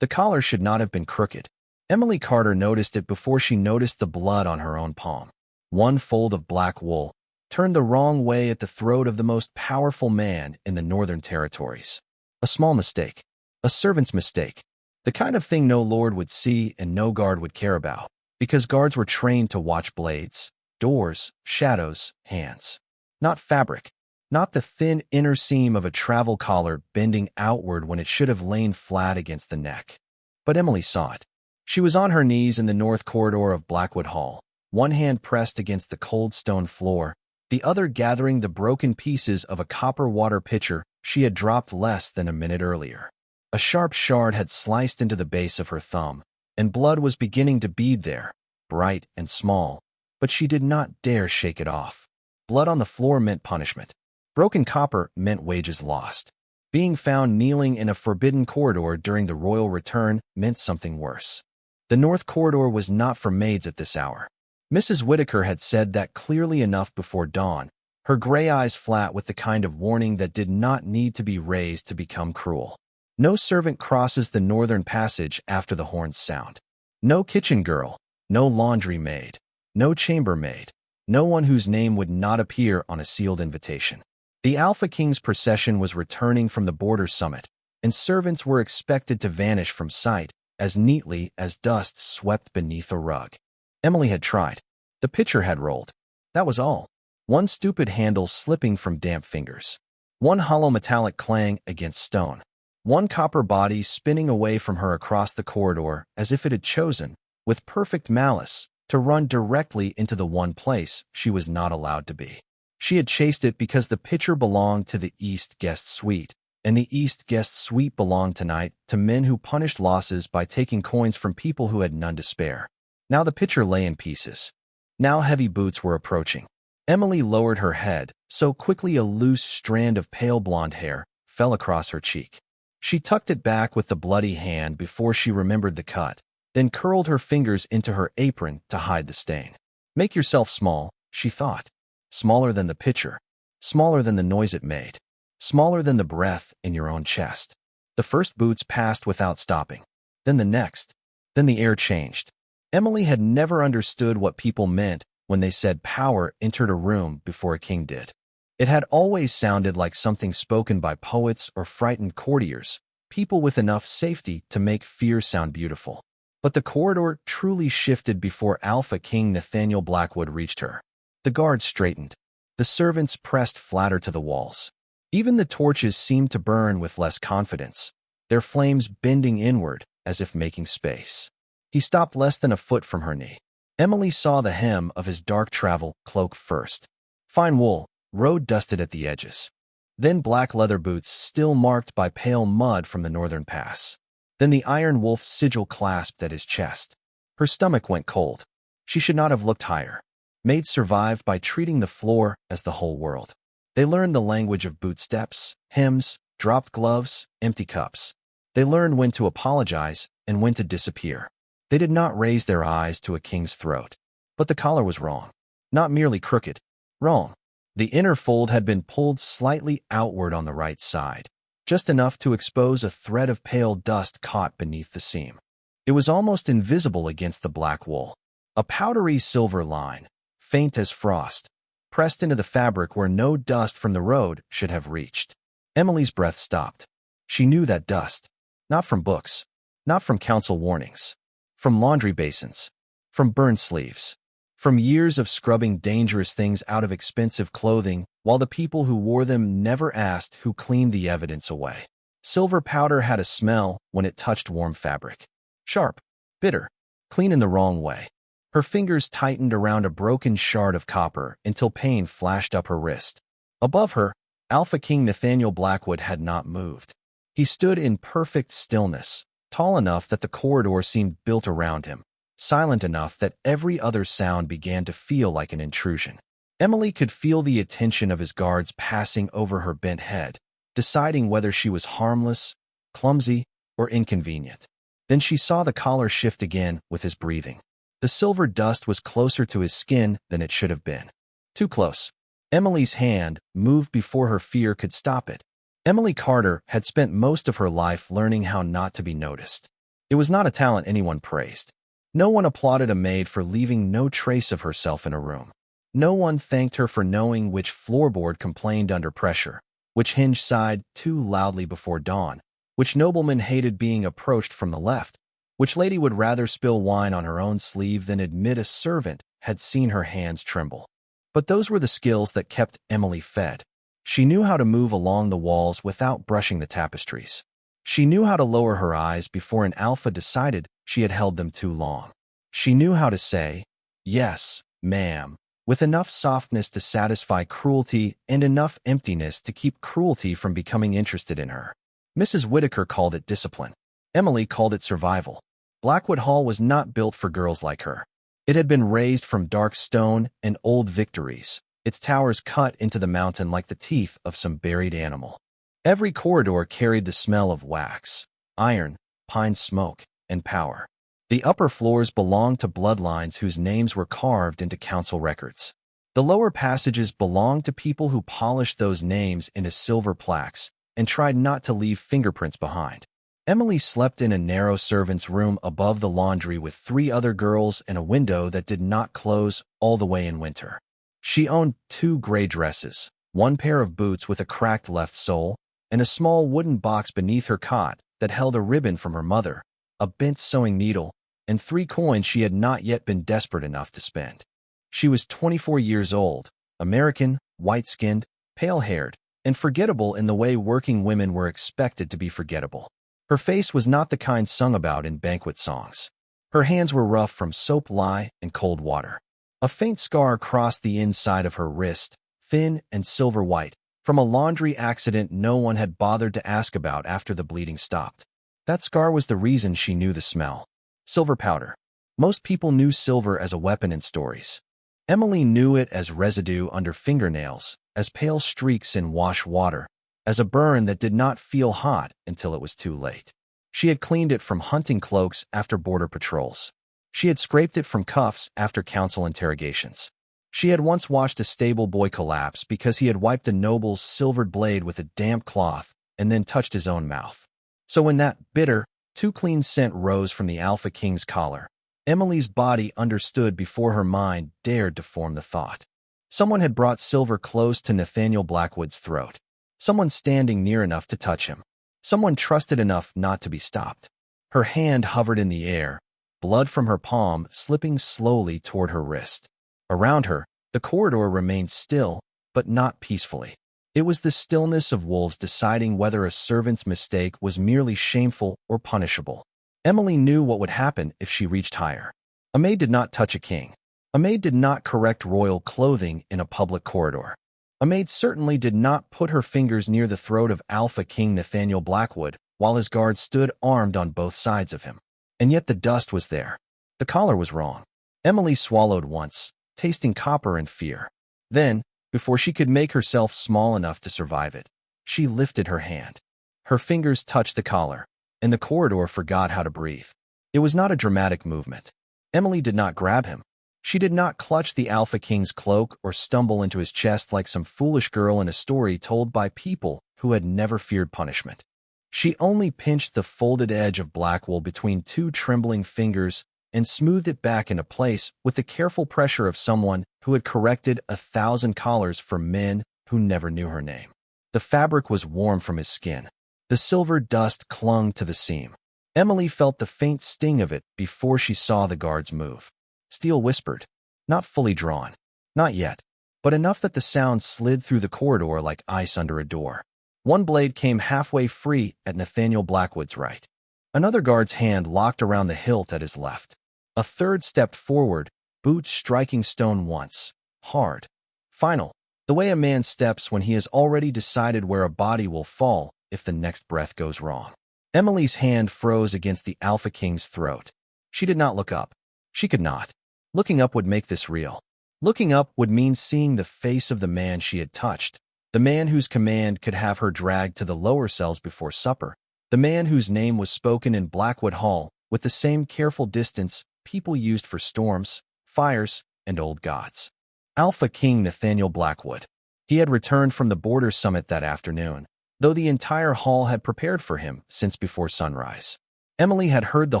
The collar should not have been crooked. Emily Carter noticed it before she noticed the blood on her own palm. One fold of black wool, turned the wrong way at the throat of the most powerful man in the Northern Territories. A small mistake. A servant's mistake. The kind of thing no lord would see and no guard would care about, because guards were trained to watch blades, doors, shadows, hands. Not fabric. Not the thin inner seam of a travel collar bending outward when it should have lain flat against the neck. But Emily saw it. She was on her knees in the north corridor of Blackwood Hall, one hand pressed against the cold stone floor, the other gathering the broken pieces of a copper water pitcher she had dropped less than a minute earlier. A sharp shard had sliced into the base of her thumb, and blood was beginning to bead there, bright and small, but she did not dare shake it off. Blood on the floor meant punishment. Broken copper meant wages lost. Being found kneeling in a forbidden corridor during the royal return meant something worse. The north corridor was not for maids at this hour. Mrs. Whitaker had said that clearly enough before dawn, her gray eyes flat with the kind of warning that did not need to be raised to become cruel. No servant crosses the northern passage after the horns sound. No kitchen girl, no laundry maid, no chambermaid, no one whose name would not appear on a sealed invitation. The Alpha King's procession was returning from the border summit, and servants were expected to vanish from sight as neatly as dust swept beneath a rug. Emily had tried. The pitcher had rolled. That was all. One stupid handle slipping from damp fingers. One hollow metallic clang against stone. One copper body spinning away from her across the corridor as if it had chosen, with perfect malice, to run directly into the one place she was not allowed to be. She had chased it because the pitcher belonged to the East Guest Suite, and the East Guest Suite belonged tonight to men who punished losses by taking coins from people who had none to spare. Now the pitcher lay in pieces. Now heavy boots were approaching. Emily lowered her head, so quickly a loose strand of pale blonde hair fell across her cheek. She tucked it back with the bloody hand before she remembered the cut, then curled her fingers into her apron to hide the stain. Make yourself small, she thought. Smaller than the pitcher. Smaller than the noise it made. Smaller than the breath in your own chest. The first boots passed without stopping. Then the next. Then the air changed. Emily had never understood what people meant when they said power entered a room before a king did. It had always sounded like something spoken by poets or frightened courtiers, people with enough safety to make fear sound beautiful. But the corridor truly shifted before Alpha King Nathaniel Blackwood reached her. The guards straightened. The servants pressed flatter to the walls. Even the torches seemed to burn with less confidence, their flames bending inward as if making space. He stopped less than a foot from her knee. Emily saw the hem of his dark travel cloak first. Fine wool, road-dusted at the edges. Then black leather boots still marked by pale mud from the northern pass. Then the iron wolf sigil clasped at his chest. Her stomach went cold. She should not have looked higher. Maids survived by treating the floor as the whole world. They learned the language of boot steps, hymns, dropped gloves, empty cups. They learned when to apologize and when to disappear. They did not raise their eyes to a king's throat. But the collar was wrong. Not merely crooked. Wrong. The inner fold had been pulled slightly outward on the right side, just enough to expose a thread of pale dust caught beneath the seam. It was almost invisible against the black wool. A powdery silver line, faint as frost, pressed into the fabric where no dust from the road should have reached. Emily's breath stopped. She knew that dust. Not from books. Not from council warnings. From laundry basins. From burned sleeves. From years of scrubbing dangerous things out of expensive clothing, while the people who wore them never asked who cleaned the evidence away. Silver powder had a smell when it touched warm fabric. Sharp. Bitter. Clean in the wrong way. Her fingers tightened around a broken shard of copper until pain flashed up her wrist. Above her, Alpha King Nathaniel Blackwood had not moved. He stood in perfect stillness, tall enough that the corridor seemed built around him, silent enough that every other sound began to feel like an intrusion. Emily could feel the attention of his guards passing over her bent head, deciding whether she was harmless, clumsy, or inconvenient. Then she saw the collar shift again with his breathing. The silver dust was closer to his skin than it should have been. Too close. Emily's hand moved before her fear could stop it. Emily Carter had spent most of her life learning how not to be noticed. It was not a talent anyone praised. No one applauded a maid for leaving no trace of herself in a room. No one thanked her for knowing which floorboard complained under pressure, which hinge sighed too loudly before dawn, which nobleman hated being approached from the left, which lady would rather spill wine on her own sleeve than admit a servant had seen her hands tremble. But those were the skills that kept Emily fed. She knew how to move along the walls without brushing the tapestries. She knew how to lower her eyes before an alpha decided she had held them too long. She knew how to say, "Yes, ma'am," with enough softness to satisfy cruelty and enough emptiness to keep cruelty from becoming interested in her. Mrs. Whittaker called it discipline. Emily called it survival. Blackwood Hall was not built for girls like her. It had been raised from dark stone and old victories, its towers cut into the mountain like the teeth of some buried animal. Every corridor carried the smell of wax, iron, pine smoke, and power. The upper floors belonged to bloodlines whose names were carved into council records. The lower passages belonged to people who polished those names into silver plaques and tried not to leave fingerprints behind. Emily slept in a narrow servant's room above the laundry with 3 other girls and a window that did not close all the way in winter. She owned 2 gray dresses, 1 pair of boots with a cracked left sole, and a small wooden box beneath her cot that held a ribbon from her mother, a bent sewing needle, and 3 coins she had not yet been desperate enough to spend. She was 24 years old, American, white-skinned, pale-haired, and forgettable in the way working women were expected to be forgettable. Her face was not the kind sung about in banquet songs. Her hands were rough from soap lye and cold water. A faint scar crossed the inside of her wrist, thin and silver white, from a laundry accident no one had bothered to ask about after the bleeding stopped. That scar was the reason she knew the smell. Silver powder. Most people knew silver as a weapon in stories. Emily knew it as residue under fingernails, as pale streaks in wash water, as a burn that did not feel hot until it was too late. She had cleaned it from hunting cloaks after border patrols. She had scraped it from cuffs after council interrogations. She had once watched a stable boy collapse because he had wiped a noble's silvered blade with a damp cloth and then touched his own mouth. So when that bitter, too clean scent rose from the Alpha King's collar, Emily's body understood before her mind dared to form the thought. Someone had brought silver close to Nathaniel Blackwood's throat. Someone standing near enough to touch him. Someone trusted enough not to be stopped. Her hand hovered in the air, blood from her palm slipping slowly toward her wrist. Around her, the corridor remained still, but not peacefully. It was the stillness of wolves deciding whether a servant's mistake was merely shameful or punishable. Emily knew what would happen if she reached higher. A maid did not touch a king. A maid did not correct royal clothing in a public corridor. A maid certainly did not put her fingers near the throat of Alpha King Nathaniel Blackwood while his guards stood armed on both sides of him. And yet the dust was there. The collar was wrong. Emily swallowed once, tasting copper and fear. Then, before she could make herself small enough to survive it, she lifted her hand. Her fingers touched the collar, and the corridor forgot how to breathe. It was not a dramatic movement. Emily did not grab him. She did not clutch the Alpha King's cloak or stumble into his chest like some foolish girl in a story told by people who had never feared punishment. She only pinched the folded edge of black wool between 2 trembling fingers and smoothed it back into place with the careful pressure of someone who had corrected 1,000 collars for men who never knew her name. The fabric was warm from his skin. The silver dust clung to the seam. Emily felt the faint sting of it before she saw the guards move. Steel whispered, not fully drawn, not yet, but enough that the sound slid through the corridor like ice under a door. One blade came halfway free at Nathaniel Blackwood's right. Another guard's hand locked around the hilt at his left. A third stepped forward, boots striking stone once, hard. Final, the way a man steps when he has already decided where a body will fall if the next breath goes wrong. Emily's hand froze against the Alpha King's throat. She did not look up. She could not. Looking up would make this real. Looking up would mean seeing the face of the man she had touched, the man whose command could have her dragged to the lower cells before supper, the man whose name was spoken in Blackwood Hall with the same careful distance people used for storms, fires, and old gods. Alpha King Nathaniel Blackwood. He had returned from the border summit that afternoon, though the entire hall had prepared for him since before sunrise. Emily had heard the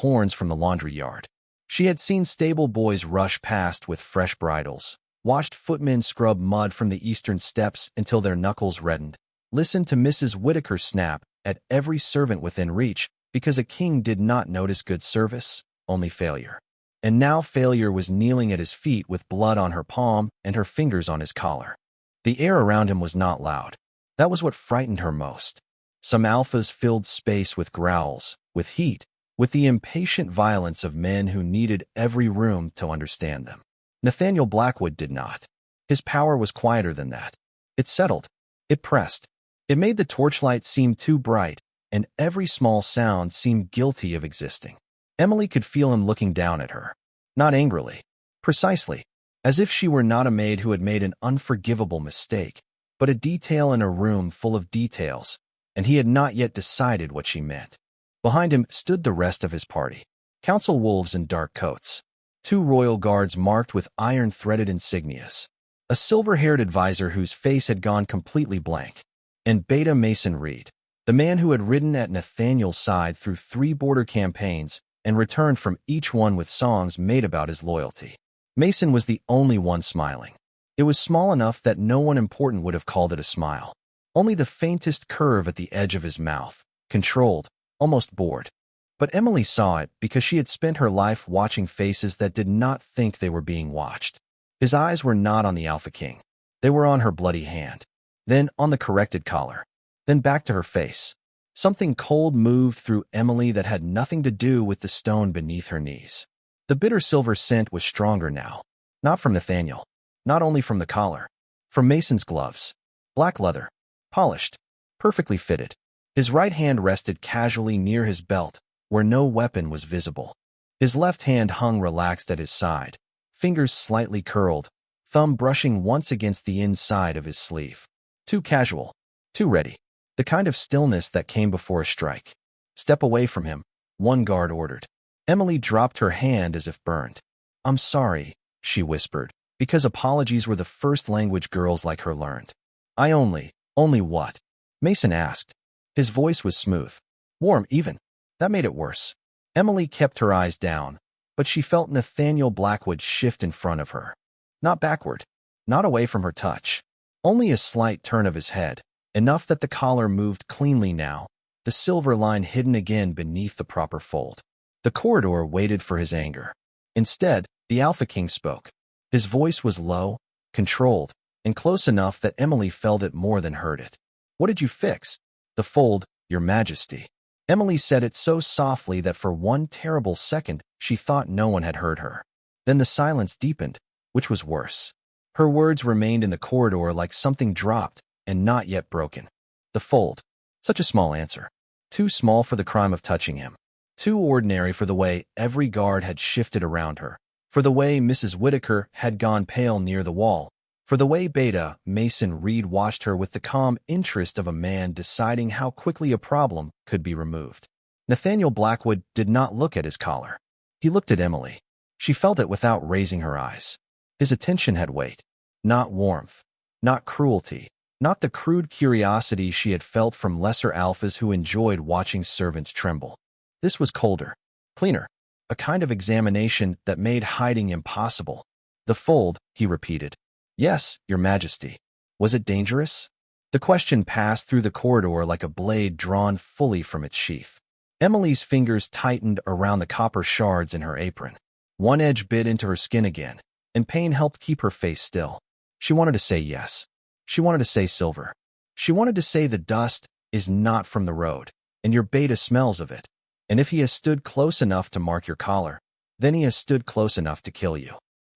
horns from the laundry yard. She had seen stable boys rush past with fresh bridles, watched footmen scrub mud from the eastern steps until their knuckles reddened, listened to Mrs. Whitaker snap at every servant within reach because a king did not notice good service, only failure. And now failure was kneeling at his feet with blood on her palm and her fingers on his collar. The air around him was not loud. That was what frightened her most. Some alphas filled space with growls, with heat, with the impatient violence of men who needed every room to understand them. Nathaniel Blackwood did not. His power was quieter than that. It settled. It pressed. It made the torchlight seem too bright, and every small sound seemed guilty of existing. Emily could feel him looking down at her. Not angrily. Precisely. As if she were not a maid who had made an unforgivable mistake, but a detail in a room full of details, and he had not yet decided what she meant. Behind him stood the rest of his party. Council wolves in dark coats. 2 royal guards marked with iron-threaded insignias. A silver-haired advisor whose face had gone completely blank. And Beta Mason Reed, the man who had ridden at Nathaniel's side through 3 border campaigns and returned from each one with songs made about his loyalty. Mason was the only one smiling. It was small enough that no one important would have called it a smile. Only the faintest curve at the edge of his mouth, controlled, almost bored. But Emily saw it because she had spent her life watching faces that did not think they were being watched. His eyes were not on the Alpha King. They were on her bloody hand. Then on the corrected collar. Then back to her face. Something cold moved through Emily that had nothing to do with the stone beneath her knees. The bitter silver scent was stronger now. Not from Nathaniel. Not only from the collar. From Mason's gloves. Black leather. Polished. Perfectly fitted. His right hand rested casually near his belt, where no weapon was visible. His left hand hung relaxed at his side, fingers slightly curled, thumb brushing once against the inside of his sleeve. Too casual. Too ready. The kind of stillness that came before a strike. Step away from him, one guard ordered. Emily dropped her hand as if burned. I'm sorry, she whispered, because apologies were the first language girls like her learned. Only what? Mason asked. His voice was smooth. Warm, even. That made it worse. Emily kept her eyes down, but she felt Nathaniel Blackwood shift in front of her. Not backward. Not away from her touch. Only a slight turn of his head, enough that the collar moved cleanly now, the silver line hidden again beneath the proper fold. The corridor waited for his anger. Instead, the Alpha King spoke. His voice was low, controlled, and close enough that Emily felt it more than heard it. What did you fix? The fold, Your Majesty. Emily said it so softly that for one terrible second she thought no one had heard her. Then the silence deepened, which was worse. Her words remained in the corridor like something dropped and not yet broken. The fold. Such a small answer. Too small for the crime of touching him. Too ordinary for the way every guard had shifted around her, for the way Mrs. Whitaker had gone pale near the wall, for the way Beta Mason Reed watched her with the calm interest of a man deciding how quickly a problem could be removed. Nathaniel Blackwood did not look at his collar. He looked at Emily. She felt it without raising her eyes. His attention had weight. Not warmth. Not cruelty. Not the crude curiosity she had felt from lesser alphas who enjoyed watching servants tremble. This was colder. Cleaner. A kind of examination that made hiding impossible. The fold, he repeated. Yes, Your Majesty. Was it dangerous? The question passed through the corridor like a blade drawn fully from its sheath. Emily's fingers tightened around the copper shards in her apron. One edge bit into her skin again, and pain helped keep her face still. She wanted to say yes. She wanted to say silver. She wanted to say the dust is not from the road, and your Beta smells of it. And if he has stood close enough to mark your collar, then he has stood close enough to kill you.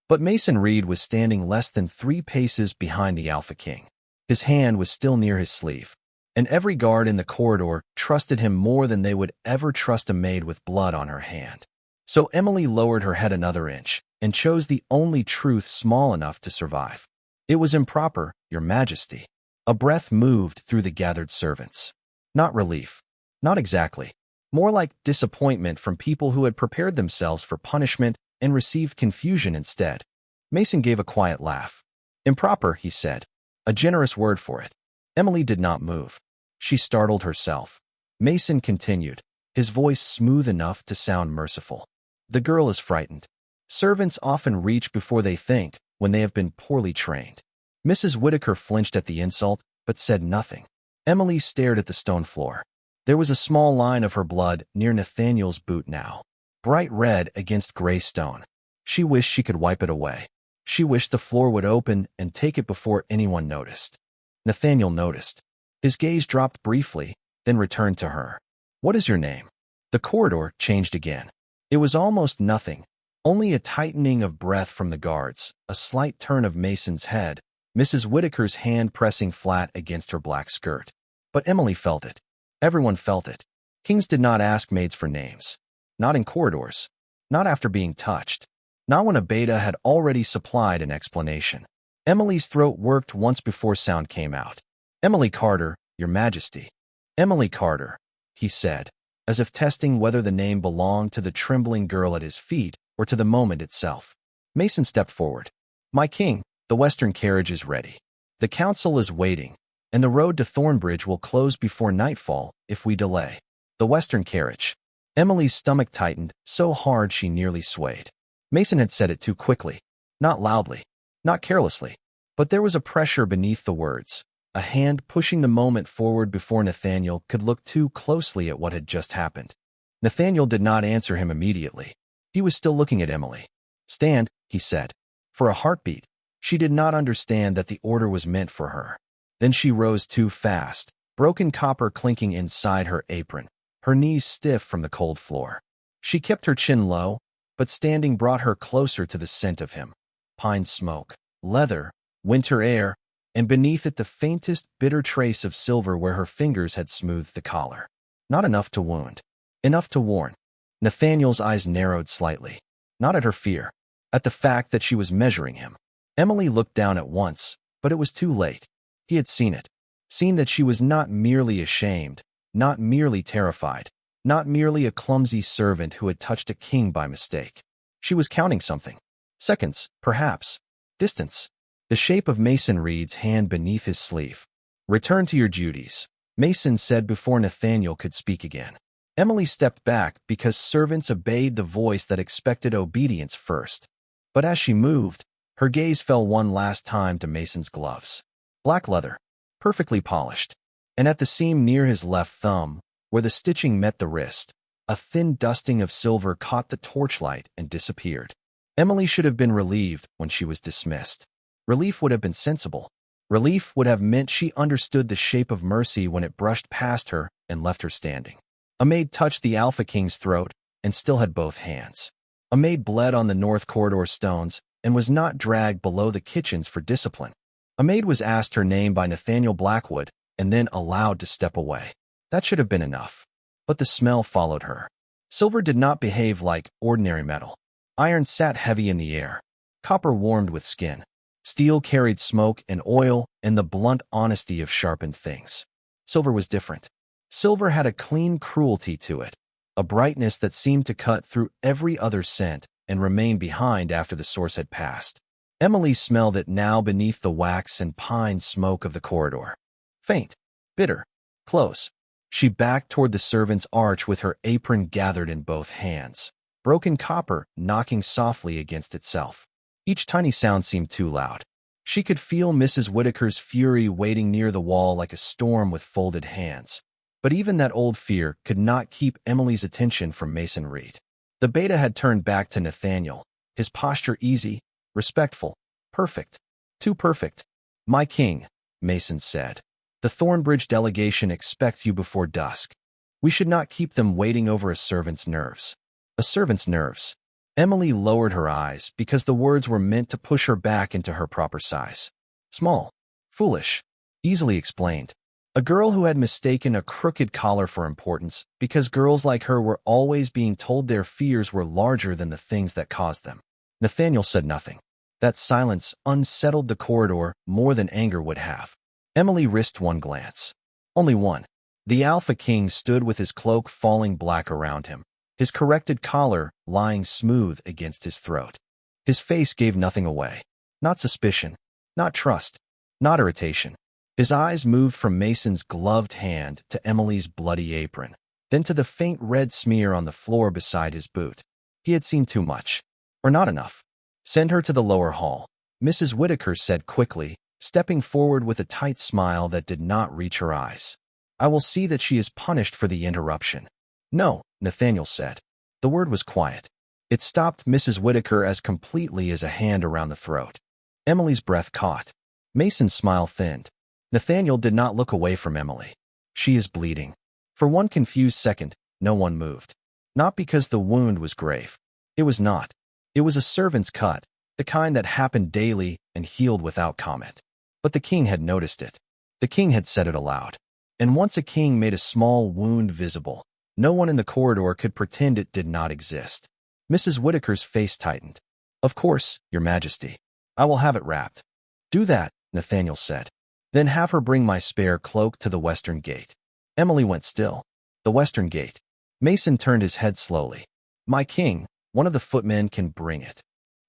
But Mason Reed was standing less than 3 paces behind the Alpha King. His hand was still near his sleeve, and every guard in the corridor trusted him more than they would ever trust a maid with blood on her hand. So Emily lowered her head another inch and chose the only truth small enough to survive. It was improper, Your Majesty. A breath moved through the gathered servants. Not relief. Not exactly. More like disappointment from people who had prepared themselves for punishment and received confusion instead. Mason gave a quiet laugh. Improper, he said. A generous word for it. Emily did not move. She startled herself. Mason continued. his voice smooth enough to sound merciful. The girl is frightened. Servants often reach before they think when they have been poorly trained. Mrs. Whitaker flinched at the insult, but said nothing. Emily stared at the stone floor. There was a small line of her blood near Nathaniel's boot now, bright red against gray stone. She wished she could wipe it away. She wished the floor would open and take it before anyone noticed. Nathaniel noticed. His gaze dropped briefly, then returned to her. "What is your name?" The corridor changed again. It was almost nothing, only a tightening of breath from the guards, a slight turn of Mason's head, Mrs. Whitaker's hand pressing flat against her black skirt. But Emily felt it. Everyone felt it. Kings did not ask maids for names. Not in corridors. Not after being touched. Not when a beta had already supplied an explanation. Emily's throat worked once before sound came out. "Emily Carter, Your Majesty." "Emily Carter," he said, as if testing whether the name belonged to the trembling girl at his feet or to the moment itself. Mason stepped forward. "My king, the western carriage is ready. The council is waiting, and the road to Thornbridge will close before nightfall if we delay." The western carriage. Emily's stomach tightened so hard she nearly swayed. Mason had said it too quickly, not loudly, not carelessly, but there was a pressure beneath the words, a hand pushing the moment forward before Nathaniel could look too closely at what had just happened. Nathaniel did not answer him immediately. He was still looking at Emily. "Stand," he said. For a heartbeat, she did not understand that the order was meant for her. Then she rose too fast, broken copper clinking inside her apron, her knees stiff from the cold floor. She kept her chin low, but standing brought her closer to the scent of him. Pine smoke, leather, winter air, and beneath it the faintest, bitter trace of silver where her fingers had smoothed the collar. Not enough to wound. Enough to warn. Nathaniel's eyes narrowed slightly. Not at her fear. At the fact that she was measuring him. Emily looked down at once, but it was too late. He had seen it. Seen that she was not merely ashamed, not merely terrified, not merely a clumsy servant who had touched a king by mistake. She was counting something. Seconds, perhaps. Distance. The shape of Mason Reed's hand beneath his sleeve. "Return to your duties," Mason said before Nathaniel could speak again. Emily stepped back because servants obeyed the voice that expected obedience first. But as she moved, her gaze fell one last time to Mason's gloves. Black leather, perfectly polished. And at the seam near his left thumb, where the stitching met the wrist, a thin dusting of silver caught the torchlight and disappeared. Emily should have been relieved when she was dismissed. Relief would have been sensible. Relief would have meant she understood the shape of mercy when it brushed past her and left her standing. A maid touched the Alpha King's throat and still had both hands. A maid bled on the north corridor stones and was not dragged below the kitchens for discipline. A maid was asked her name by Nathaniel Blackwood and then allowed to step away. That should have been enough. But the smell followed her. Silver did not behave like ordinary metal. Iron sat heavy in the air. Copper warmed with skin. Steel carried smoke and oil and the blunt honesty of sharpened things. Silver was different. Silver had a clean cruelty to it, a brightness that seemed to cut through every other scent and remain behind after the source had passed. Emily smelled it now beneath the wax and pine smoke of the corridor. Faint, bitter, close. She backed toward the servant's arch with her apron gathered in both hands, broken copper knocking softly against itself. Each tiny sound seemed too loud. She could feel Mrs. Whitaker's fury waiting near the wall like a storm with folded hands. But even that old fear could not keep Emily's attention from Mason Reed. The beta had turned back to Nathaniel, his posture easy, respectful, perfect. Too perfect. "My king," Mason said. "The Thornbridge delegation expects you before dusk. We should not keep them waiting over a servant's nerves." A servant's nerves. Emily lowered her eyes because the words were meant to push her back into her proper size. Small. Foolish. Easily explained. A girl who had mistaken a crooked collar for importance because girls like her were always being told their fears were larger than the things that caused them. Nathaniel said nothing. That silence unsettled the corridor more than anger would have. Emily risked one glance. Only one. The Alpha King stood with his cloak falling black around him, his corrected collar lying smooth against his throat. His face gave nothing away. Not suspicion, not trust, not irritation. His eyes moved from Mason's gloved hand to Emily's bloody apron. then to the faint red smear on the floor beside his boot. He had seen too much. Or not enough. Send her to the lower hall, Mrs. Whittaker said quickly, stepping forward with a tight smile that did not reach her eyes. I will see that she is punished for the interruption. No, Nathaniel said. The word was quiet. It stopped Mrs. Whittaker as completely as a hand around the throat. Emily's breath caught. Mason's smile thinned. Nathaniel did not look away from Emily. She is bleeding. For one confused second, no one moved. Not because the wound was grave. It was not. It was a servant's cut, the kind that happened daily and healed without comment. But the king had noticed it. The king had said it aloud. And once a king made a small wound visible, no one in the corridor could pretend it did not exist. Mrs. Whittaker's face tightened. Of course, Your Majesty. I will have it wrapped. Do that, Nathaniel said. Then have her bring my spare cloak to the western gate. Emily went still. The western gate. Mason turned his head slowly. My king, one of the footmen can bring it.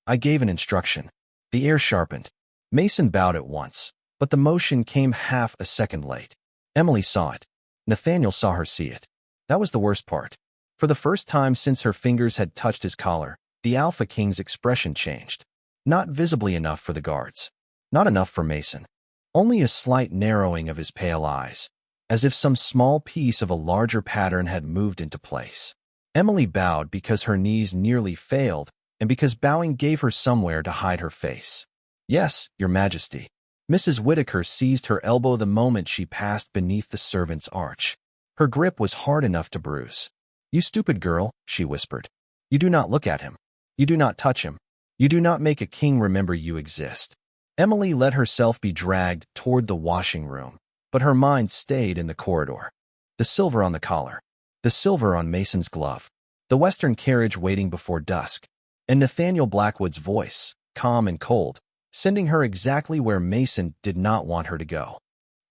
I gave an instruction. The air sharpened. Mason bowed at once, but the motion came half a second late. Emily saw it. Nathaniel saw her see it. That was the worst part. For the first time since her fingers had touched his collar, the Alpha King's expression changed. Not visibly enough for the guards. Not enough for Mason. Only a slight narrowing of his pale eyes, as if some small piece of a larger pattern had moved into place. Emily bowed because her knees nearly failed and because bowing gave her somewhere to hide her face. Yes, Your Majesty. Mrs. Whittaker seized her elbow the moment she passed beneath the servant's arch. Her grip was hard enough to bruise. You stupid girl, she whispered. You do not look at him. You do not touch him. You do not make a king remember you exist. Emily let herself be dragged toward the washing room, but her mind stayed in the corridor. The silver on the collar. The silver on Mason's glove. The western carriage waiting before dusk. And Nathaniel Blackwood's voice, calm and cold, sending her exactly where Mason did not want her to go.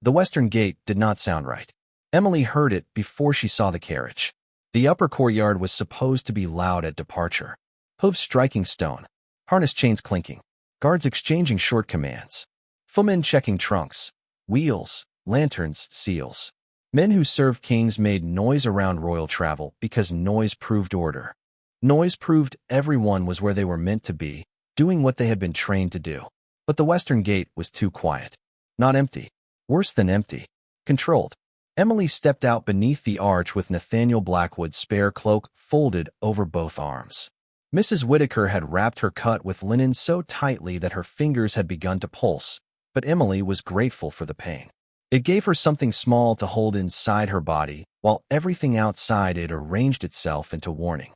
The western gate did not sound right. Emily heard it before she saw the carriage. The upper courtyard was supposed to be loud at departure. Hooves striking stone. Harness chains clinking. Guards exchanging short commands. Footmen checking trunks. Wheels, lanterns, seals. Men who served kings made noise around royal travel because noise proved order. Noise proved everyone was where they were meant to be, doing what they had been trained to do. But the western gate was too quiet. Not empty. Worse than empty. Controlled. Emily stepped out beneath the arch with Nathaniel Blackwood's spare cloak folded over both arms. Mrs. Whittaker had wrapped her cut with linen so tightly that her fingers had begun to pulse, but Emily was grateful for the pain. It gave her something small to hold inside her body, while everything outside it arranged itself into warning.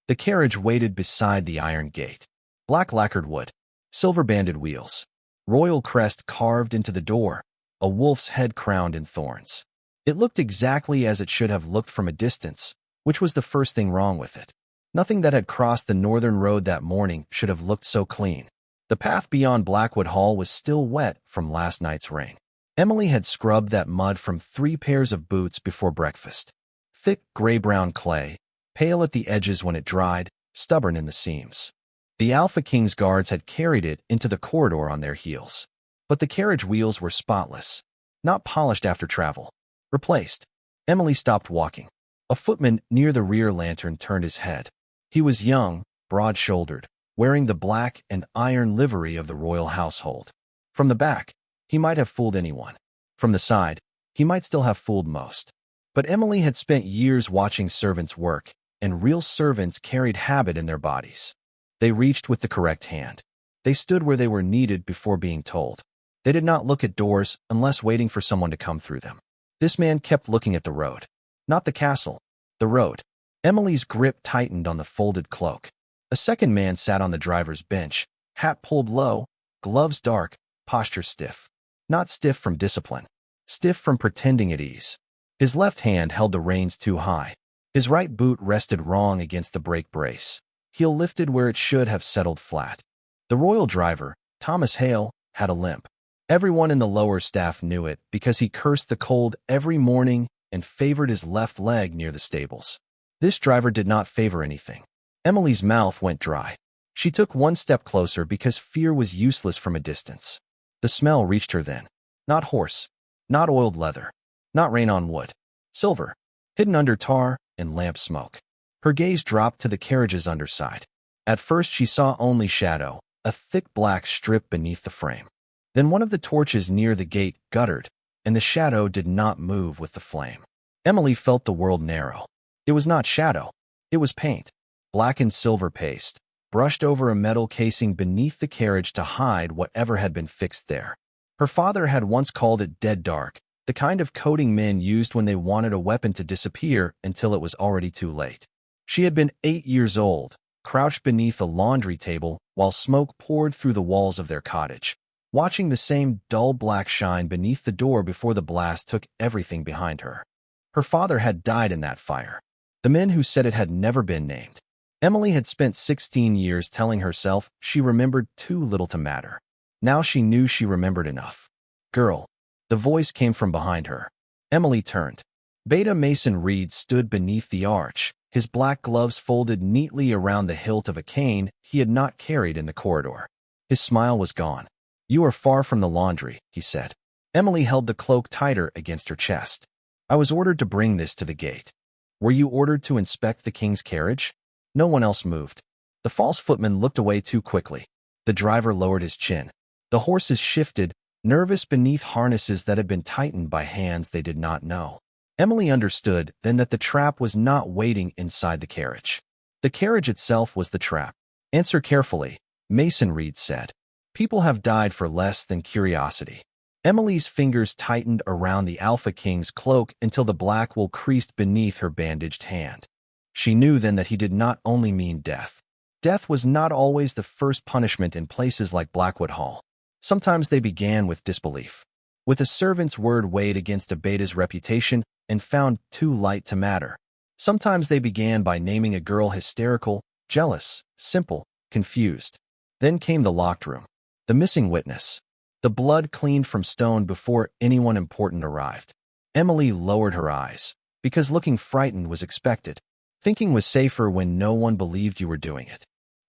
The carriage waited beside the iron gate. Black lacquered wood. Silver-banded wheels. Royal crest carved into the door. A wolf's head crowned in thorns. It looked exactly as it should have looked from a distance, which was the first thing wrong with it. Nothing that had crossed the northern road that morning should have looked so clean. The path beyond Blackwood Hall was still wet from last night's rain. Emily had scrubbed that mud from 3 pairs of boots before breakfast. Thick gray-brown clay, pale at the edges when it dried, stubborn in the seams. The Alpha King's guards had carried it into the corridor on their heels. But the carriage wheels were spotless, not polished after travel. Replaced. Emily stopped walking. A footman near the rear lantern turned his head. He was young, broad-shouldered, wearing the black and iron livery of the royal household. From the back, he might have fooled anyone. From the side, he might still have fooled most. But Emily had spent years watching servants work, and real servants carried habit in their bodies. They reached with the correct hand. They stood where they were needed before being told. They did not look at doors unless waiting for someone to come through them. This man kept looking at the road. Not the castle. The road. Emily's grip tightened on the folded cloak. A second man sat on the driver's bench, hat pulled low, gloves dark, posture stiff. Not stiff from discipline. Stiff from pretending at ease. His left hand held the reins too high. His right boot rested wrong against the brake brace. Heel lifted where it should have settled flat. The royal driver, Thomas Hale, had a limp. Everyone in the lower staff knew it because he cursed the cold every morning and favored his left leg near the stables. This driver did not favor anything. Emily's mouth went dry. She took one step closer because fear was useless from a distance. The smell reached her then. Not horse. Not oiled leather. Not rain on wood. Silver. hidden under tar and lamp smoke. Her gaze dropped to the carriage's underside. At first she saw only shadow, a thick black strip beneath the frame. Then one of the torches near the gate guttered, and the shadow did not move with the flame. Emily felt the world narrow. It was not shadow. It was paint. Black and silver paste, brushed over a metal casing beneath the carriage to hide whatever had been fixed there. Her father had once called it dead dark, the kind of coating men used when they wanted a weapon to disappear until it was already too late. She had been 8 years old, crouched beneath a laundry table while smoke poured through the walls of their cottage, watching the same dull black shine beneath the door before the blast took everything behind her. Her father had died in that fire. The men who said it had never been named. Emily had spent 16 years telling herself she remembered too little to matter. Now she knew she remembered enough. "Girl." The voice came from behind her. Emily turned. Beta Mason Reed stood beneath the arch, his black gloves folded neatly around the hilt of a cane he had not carried in the corridor. His smile was gone. "You are far from the laundry," he said. Emily held the cloak tighter against her chest. "I was ordered to bring this to the gate." "Were you ordered to inspect the king's carriage?" No one else moved. The false footman looked away too quickly. The driver lowered his chin. The horses shifted, nervous beneath harnesses that had been tightened by hands they did not know. Emily understood then that the trap was not waiting inside the carriage. The carriage itself was the trap. "Answer carefully," Mason Reed said. "People have died for less than curiosity." Emily's fingers tightened around the Alpha King's cloak until the black wool creased beneath her bandaged hand. She knew then that he did not only mean death. Death was not always the first punishment in places like Blackwood Hall. Sometimes they began with disbelief, with a servant's word weighed against a beta's reputation and found too light to matter. Sometimes they began by naming a girl hysterical, jealous, simple, confused. Then came the locked room, the missing witness, the blood cleaned from stone before anyone important arrived. Emily lowered her eyes, because looking frightened was expected. Thinking was safer when no one believed you were doing it.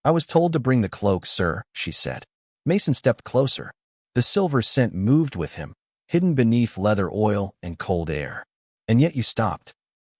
"I was told to bring the cloak, sir," she said. Mason stepped closer. The silver scent moved with him, hidden beneath leather oil and cold air. "And yet you stopped."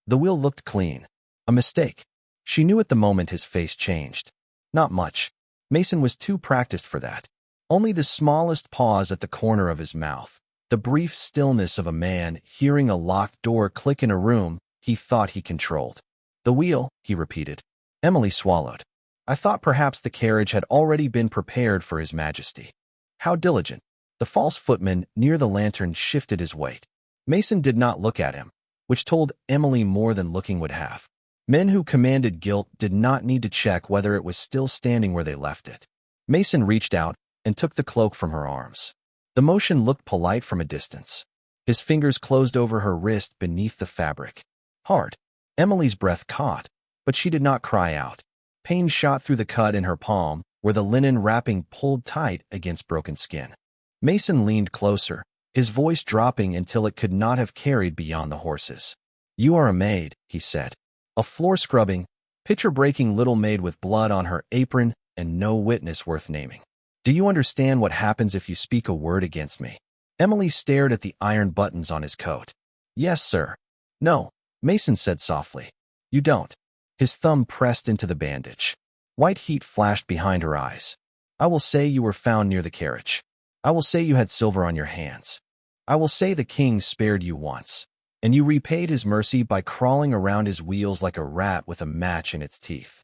The wheel looked clean. A mistake. She knew at the moment his face changed. Not much. Mason was too practiced for that. Only the smallest pause at the corner of his mouth, the brief stillness of a man hearing a locked door click in a room he thought he controlled. "The wheel," he repeated. Emily swallowed. "I thought perhaps the carriage had already been prepared for His Majesty." How diligent. The false footman near the lantern shifted his weight. Mason did not look at him, which told Emily more than looking would have. Men who commanded guilt did not need to check whether it was still standing where they left it. Mason reached out and took the cloak from her arms. The motion looked polite from a distance. His fingers closed over her wrist beneath the fabric. Hard. Emily's breath caught, but she did not cry out. Pain shot through the cut in her palm, where the linen wrapping pulled tight against broken skin. Mason leaned closer, his voice dropping until it could not have carried beyond the horses. "You are a maid," he said. "A floor-scrubbing, picture-breaking little maid with blood on her apron and no witness worth naming. Do you understand what happens if you speak a word against me?" Emily stared at the iron buttons on his coat. "Yes, sir." "No," Mason said softly. "You don't." His thumb pressed into the bandage. White heat flashed behind her eyes. "I will say you were found near the carriage. I will say you had silver on your hands. I will say the king spared you once, and you repaid his mercy by crawling around his wheels like a rat with a match in its teeth."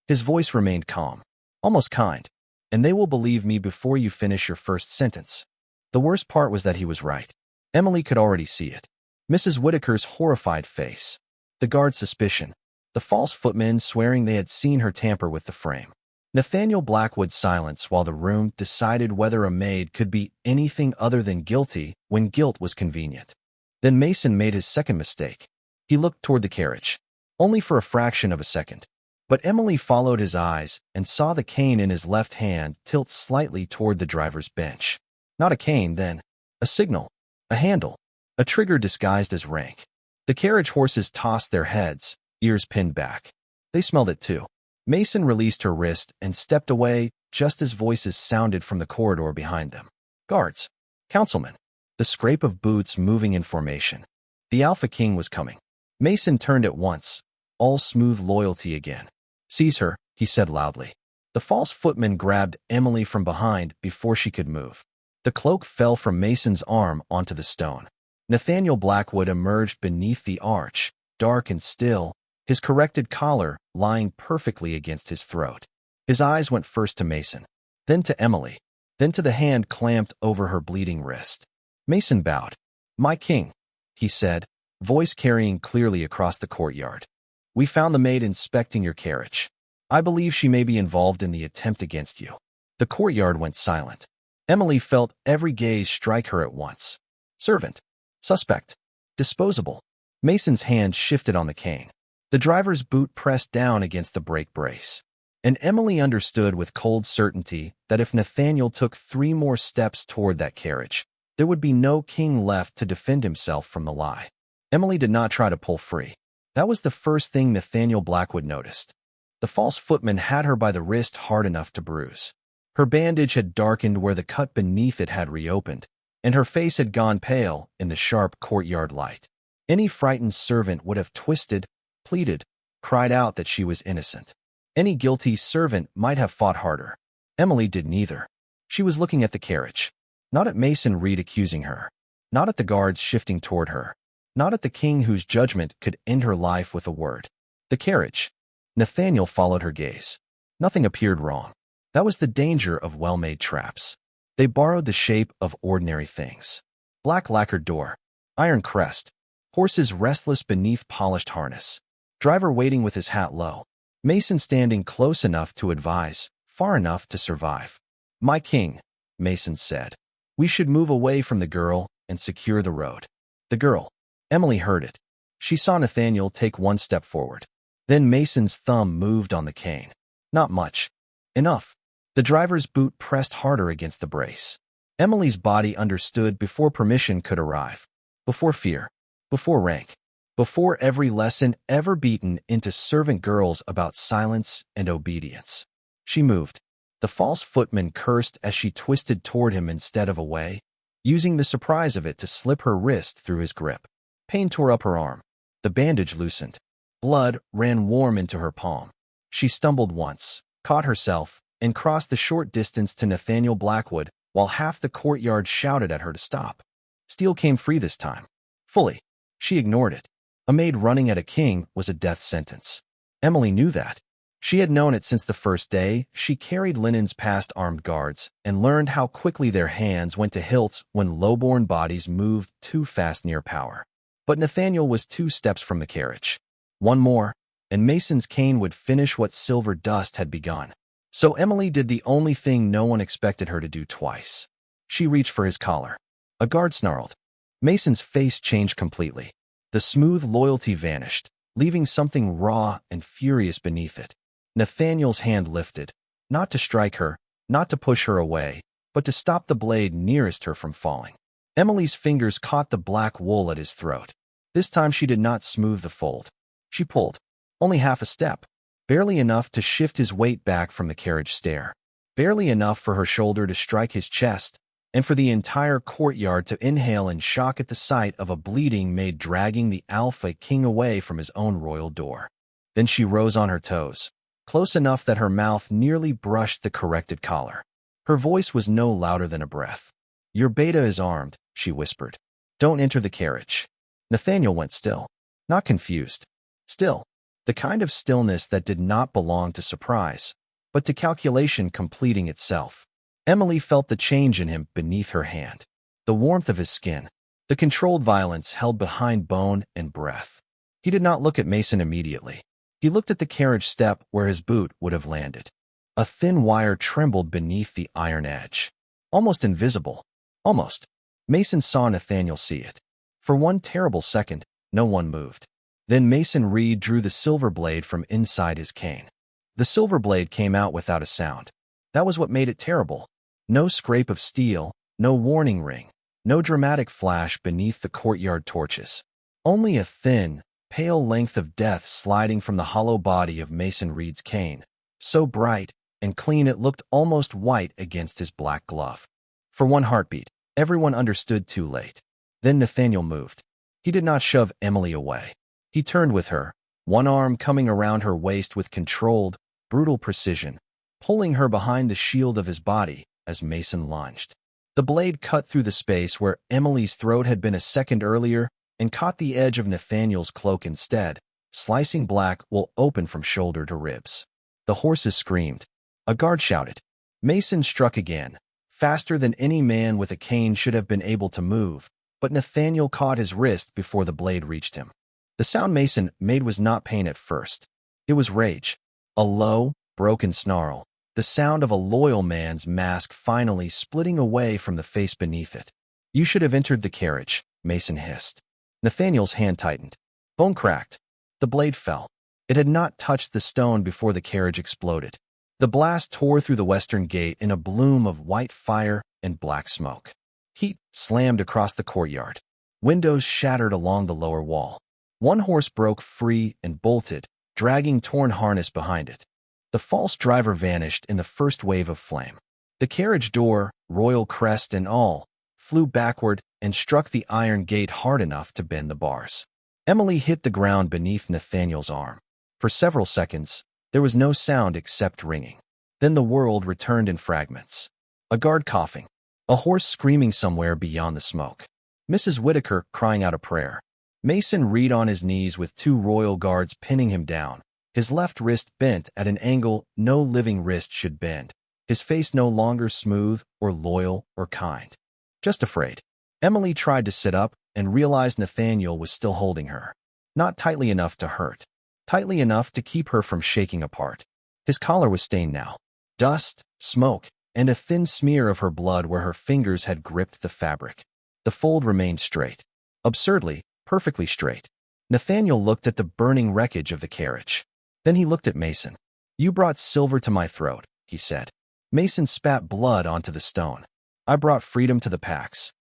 His voice remained calm, almost kind. "And they will believe me before you finish your first sentence." The worst part was that he was right. Emily could already see it. Mrs. Whittaker's horrified face, the guard's suspicion, the false footmen swearing they had seen her tamper with the frame. Nathaniel Blackwood's silence while the room decided whether a maid could be anything other than guilty when guilt was convenient. Then Mason made his second mistake. He looked toward the carriage, only for a fraction of a second. But Emily followed his eyes and saw the cane in his left hand tilt slightly toward the driver's bench. Not a cane, then. A signal. A handle. A trigger disguised as rank. The carriage horses tossed their heads, ears pinned back. They smelled it too. Mason released her wrist and stepped away just as voices sounded from the corridor behind them. Guards. Councilmen. The scrape of boots moving in formation. The Alpha King was coming. Mason turned at once, all smooth loyalty again. "Seize her," he said loudly. The false footman grabbed Emily from behind before she could move. The cloak fell from Mason's arm onto the stone. Nathaniel Blackwood emerged beneath the arch, dark and still, his corrected collar lying perfectly against his throat. His eyes went first to Mason, then to Emily, then to the hand clamped over her bleeding wrist. Mason bowed. "My king," he said, voice carrying clearly across the courtyard. "We found the maid inspecting your carriage. I believe she may be involved in the attempt against you." The courtyard went silent. Emily felt every gaze strike her at once. Servant. Suspect. Disposable. Mason's hand shifted on the cane. The driver's boot pressed down against the brake brace. And Emily understood with cold certainty that if Nathaniel took 3 more steps toward that carriage, there would be no king left to defend himself from the lie. Emily did not try to pull free. That was the first thing Nathaniel Blackwood noticed. The false footman had her by the wrist hard enough to bruise. Her bandage had darkened where the cut beneath it had reopened, and her face had gone pale in the sharp courtyard light. Any frightened servant would have twisted, pleaded, cried out that she was innocent. Any guilty servant might have fought harder. Emily did neither. She was looking at the carriage, not at Mason Reed accusing her, not at the guards shifting toward her, not at the king whose judgment could end her life with a word. The carriage. Nathaniel followed her gaze. Nothing appeared wrong. That was the danger of well-made traps. They borrowed the shape of ordinary things. Black lacquered door, iron crest, horses restless beneath polished harness, driver waiting with his hat low, Mason standing close enough to advise, far enough to survive. "My king," Mason said, "we should move away from the girl and secure the road." The girl. Emily heard it. She saw Nathaniel take 1 step forward. Then Mason's thumb moved on the cane. Not much. Enough. The driver's boot pressed harder against the brace. Emily's body understood before permission could arrive, before fear, before rank, before every lesson ever beaten into servant girls about silence and obedience. She moved. The false footman cursed as she twisted toward him instead of away, using the surprise of it to slip her wrist through his grip. Pain tore up her arm. The bandage loosened. Blood ran warm into her palm. She stumbled once, caught herself, and crossed the short distance to Nathaniel Blackwood while half the courtyard shouted at her to stop. Steel came free this time. Fully. She ignored it. A maid running at a king was a death sentence. Emily knew that. She had known it since the first day she carried linens past armed guards and learned how quickly their hands went to hilts when low-born bodies moved too fast near power. But Nathaniel was 2 steps from the carriage. 1 more, and Mason's cane would finish what silver dust had begun. So Emily did the only thing no one expected her to do twice. She reached for his collar. A guard snarled. Mason's face changed completely. The smooth loyalty vanished, leaving something raw and furious beneath it. Nathaniel's hand lifted, not to strike her, not to push her away, but to stop the blade nearest her from falling. Emily's fingers caught the black wool at his throat. This time she did not smooth the fold. She pulled. Only half a step. Barely enough to shift his weight back from the carriage stair. Barely enough for her shoulder to strike his chest, and for the entire courtyard to inhale in shock at the sight of a bleeding Maid dragging the Alpha King away from his own royal door. Then she rose on her toes, close enough that her mouth nearly brushed the corrected collar. Her voice was no louder than a breath. "Your beta is armed," she whispered. "Don't enter the carriage." Nathaniel went still. Not confused. Still. The kind of stillness that did not belong to surprise, but to calculation completing itself. Emily felt the change in him beneath her hand. The warmth of his skin. The controlled violence held behind bone and breath. He did not look at Mason immediately. He looked at the carriage step where his boot would have landed. A thin wire trembled beneath the iron edge. Almost invisible. Almost. Mason saw Nathaniel see it. For 1 terrible second, no one moved. Then Mason Reed drew the silver blade from inside his cane. The silver blade came out without a sound. That was what made it terrible. No scrape of steel, no warning ring, no dramatic flash beneath the courtyard torches. Only a thin, pale length of death sliding from the hollow body of Mason Reed's cane, so bright and clean it looked almost white against his black glove. For 1 heartbeat, everyone understood too late. Then Nathaniel moved. He did not shove Emily away. He turned with her, one arm coming around her waist with controlled, brutal precision, pulling her behind the shield of his body as Mason lunged. The blade cut through the space where Emily's throat had been a second earlier and caught the edge of Nathaniel's cloak instead, slicing black wool open from shoulder to ribs. The horses screamed. A guard shouted. Mason struck again, faster than any man with a cane should have been able to move, but Nathaniel caught his wrist before the blade reached him. The sound Mason made was not pain at first. It was rage. A low, broken snarl. The sound of a loyal man's mask finally splitting away from the face beneath it. You should have entered the carriage, Mason hissed. Nathaniel's hand tightened. Bone cracked. The blade fell. It had not touched the stone before the carriage exploded. The blast tore through the western gate in a bloom of white fire and black smoke. Heat slammed across the courtyard. Windows shattered along the lower wall. One horse broke free and bolted, dragging torn harness behind it. The false driver vanished in the first wave of flame. The carriage door, royal crest and all, flew backward and struck the iron gate hard enough to bend the bars. Emily hit the ground beneath Nathaniel's arm. For several seconds, there was no sound except ringing. Then the world returned in fragments. A guard coughing. A horse screaming somewhere beyond the smoke. Mrs. Whitaker crying out a prayer. Mason Reed on his knees with two royal guards pinning him down. His left wrist bent at an angle no living wrist should bend. His face no longer smooth or loyal or kind. Just afraid. Emily tried to sit up and realized Nathaniel was still holding her. Not tightly enough to hurt. Tightly enough to keep her from shaking apart. His collar was stained now. Dust, smoke, and a thin smear of her blood where her fingers had gripped the fabric. The fold remained straight. Absurdly, perfectly straight. Nathaniel looked at the burning wreckage of the carriage. Then he looked at Mason. You brought silver to my throat, he said. Mason spat blood onto the stone. I brought freedom to the Pax.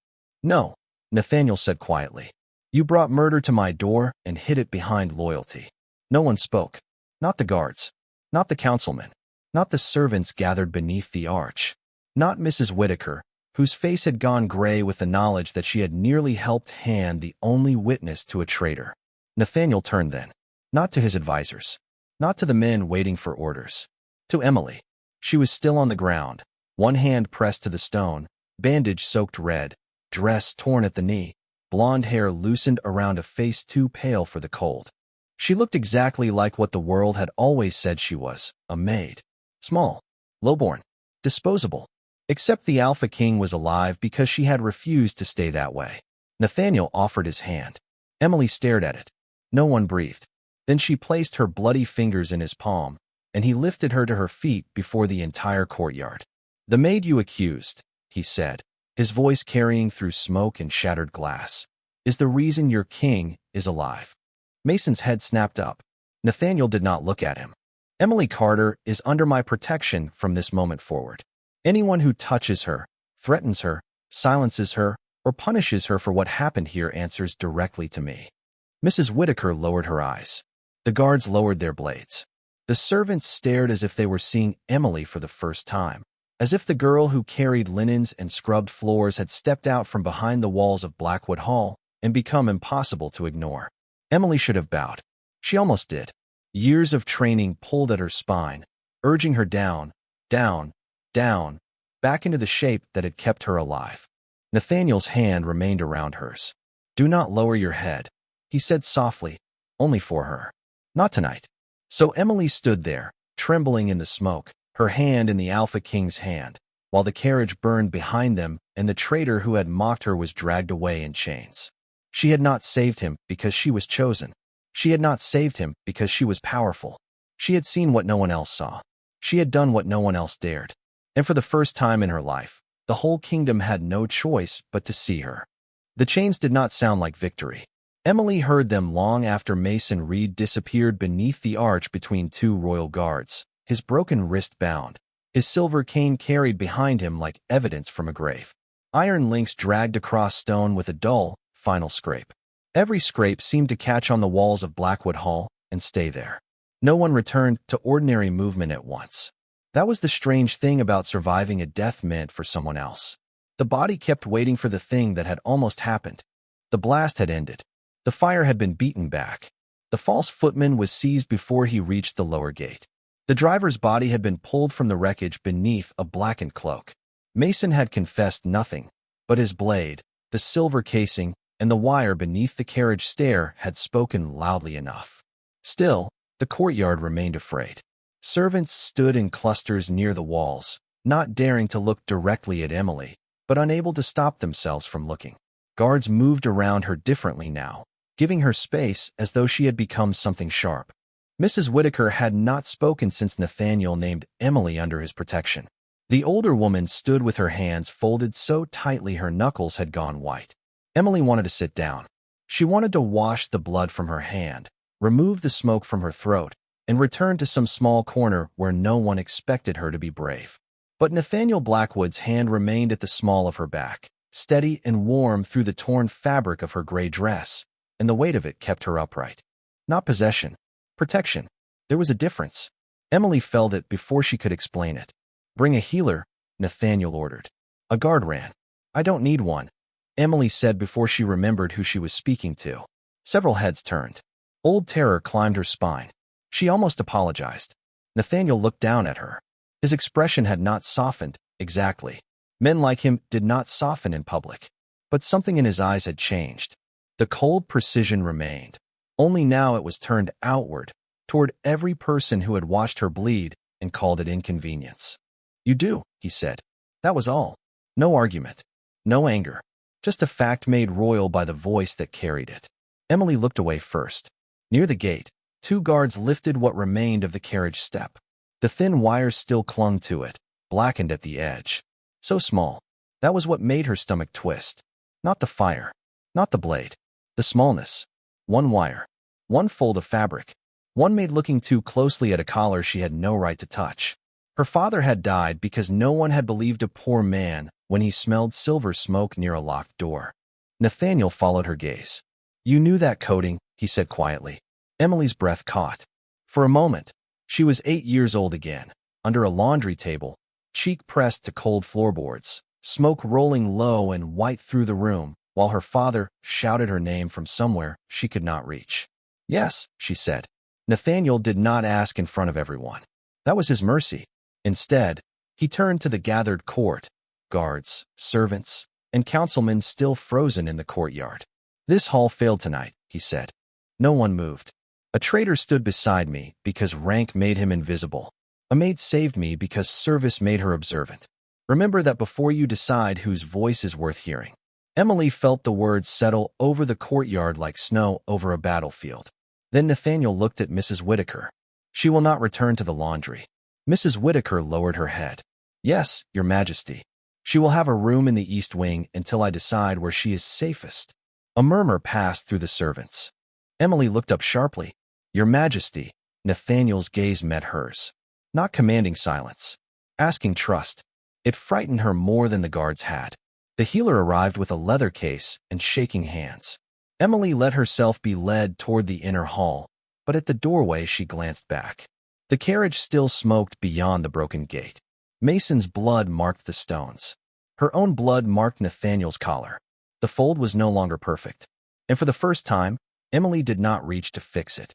No, Nathaniel said quietly. You brought murder to my door and hid it behind loyalty. No one spoke. Not the guards. Not the councilmen. Not the servants gathered beneath the arch. Not Mrs. Whitaker, whose face had gone gray with the knowledge that she had nearly helped hand the only witness to a traitor. Nathaniel turned then. Not to his advisors. Not to the men waiting for orders. To Emily. She was still on the ground, one hand pressed to the stone, bandage soaked red, dress torn at the knee, blonde hair loosened around a face too pale for the cold. She looked exactly like what the world had always said she was, a maid. Small, lowborn, disposable. Except the Alpha King was alive because she had refused to stay that way. Nathaniel offered his hand. Emily stared at it. No one breathed. Then she placed her bloody fingers in his palm, and he lifted her to her feet before the entire courtyard. The maid you accused, he said, his voice carrying through smoke and shattered glass, is the reason your king is alive. Mason's head snapped up. Nathaniel did not look at him. Emily Carter is under my protection from this moment forward. Anyone who touches her, threatens her, silences her, or punishes her for what happened here answers directly to me. Mrs. Whitaker lowered her eyes. The guards lowered their blades. The servants stared as if they were seeing Emily for the first time, as if the girl who carried linens and scrubbed floors had stepped out from behind the walls of Blackwood Hall and become impossible to ignore. Emily should have bowed. She almost did. Years of training pulled at her spine, urging her down, down, down, back into the shape that had kept her alive. Nathaniel's hand remained around hers. Do not lower your head, he said softly, only for her. Not tonight. So Emily stood there, trembling in the smoke, her hand in the Alpha King's hand, while the carriage burned behind them and the traitor who had mocked her was dragged away in chains. She had not saved him because she was chosen. She had not saved him because she was powerful. She had seen what no one else saw. She had done what no one else dared. And for the first time in her life, the whole kingdom had no choice but to see her. The chains did not sound like victory. Emily heard them long after Mason Reed disappeared beneath the arch between two royal guards, his broken wrist bound, his silver cane carried behind him like evidence from a grave. Iron links dragged across stone with a dull, final scrape. Every scrape seemed to catch on the walls of Blackwood Hall and stay there. No one returned to ordinary movement at once. That was the strange thing about surviving a death meant for someone else. The body kept waiting for the thing that had almost happened. The blast had ended. The fire had been beaten back. The false footman was seized before he reached the lower gate. The driver's body had been pulled from the wreckage beneath a blackened cloak. Mason had confessed nothing, but his blade, the silver casing, and the wire beneath the carriage stair had spoken loudly enough. Still, the courtyard remained afraid. Servants stood in clusters near the walls, not daring to look directly at Emily, but unable to stop themselves from looking. Guards moved around her differently now, giving her space as though she had become something sharp. Mrs. Whittaker had not spoken since Nathaniel named Emily under his protection. The older woman stood with her hands folded so tightly her knuckles had gone white. Emily wanted to sit down. She wanted to wash the blood from her hand, remove the smoke from her throat, and return to some small corner where no one expected her to be brave. But Nathaniel Blackwood's hand remained at the small of her back, steady and warm through the torn fabric of her gray dress, and the weight of it kept her upright. Not possession, protection. There was a difference. Emily felt it before she could explain it. "Bring a healer," Nathaniel ordered. A guard ran. "I don't need one," Emily said before she remembered who she was speaking to. Several heads turned. Old terror climbed her spine. She almost apologized. Nathaniel looked down at her. His expression had not softened, exactly. Men like him did not soften in public. But something in his eyes had changed. The cold precision remained. Only now it was turned outward, toward every person who had watched her bleed and called it inconvenience. "You do," he said. That was all. No argument. No anger. Just a fact made royal by the voice that carried it. Emily looked away first. Near the gate, two guards lifted what remained of the carriage step. The thin wires still clung to it, blackened at the edge. So small. That was what made her stomach twist. Not the fire. Not the blade. The smallness. One wire. One fold of fabric. One made looking too closely at a collar she had no right to touch. Her father had died because no one had believed a poor man when he smelled silver smoke near a locked door. Nathaniel followed her gaze. "You knew that coating," he said quietly. Emily's breath caught. For a moment, she was 8 years old again, under a laundry table, cheek pressed to cold floorboards, smoke rolling low and white through the room, while her father shouted her name from somewhere she could not reach. "Yes," she said. Nathaniel did not ask in front of everyone. That was his mercy. Instead, he turned to the gathered court, guards, servants, and councilmen still frozen in the courtyard. "This hall failed tonight," he said. No one moved. "A traitor stood beside me because rank made him invisible. A maid saved me because service made her observant. Remember that before you decide whose voice is worth hearing." Emily felt the words settle over the courtyard like snow over a battlefield. Then Nathaniel looked at Mrs. Whittaker. "She will not return to the laundry." Mrs. Whittaker lowered her head. "Yes, Your Majesty. She will have a room in the East Wing until I decide where she is safest." A murmur passed through the servants. Emily looked up sharply. "Your Majesty." Nathaniel's gaze met hers. Not commanding silence. Asking trust. It frightened her more than the guards had. The healer arrived with a leather case and shaking hands. Emily let herself be led toward the inner hall, but at the doorway she glanced back. The carriage still smoked beyond the broken gate. Mason's blood marked the stones. Her own blood marked Nathaniel's collar. The fold was no longer perfect, and for the first time, Emily did not reach to fix it.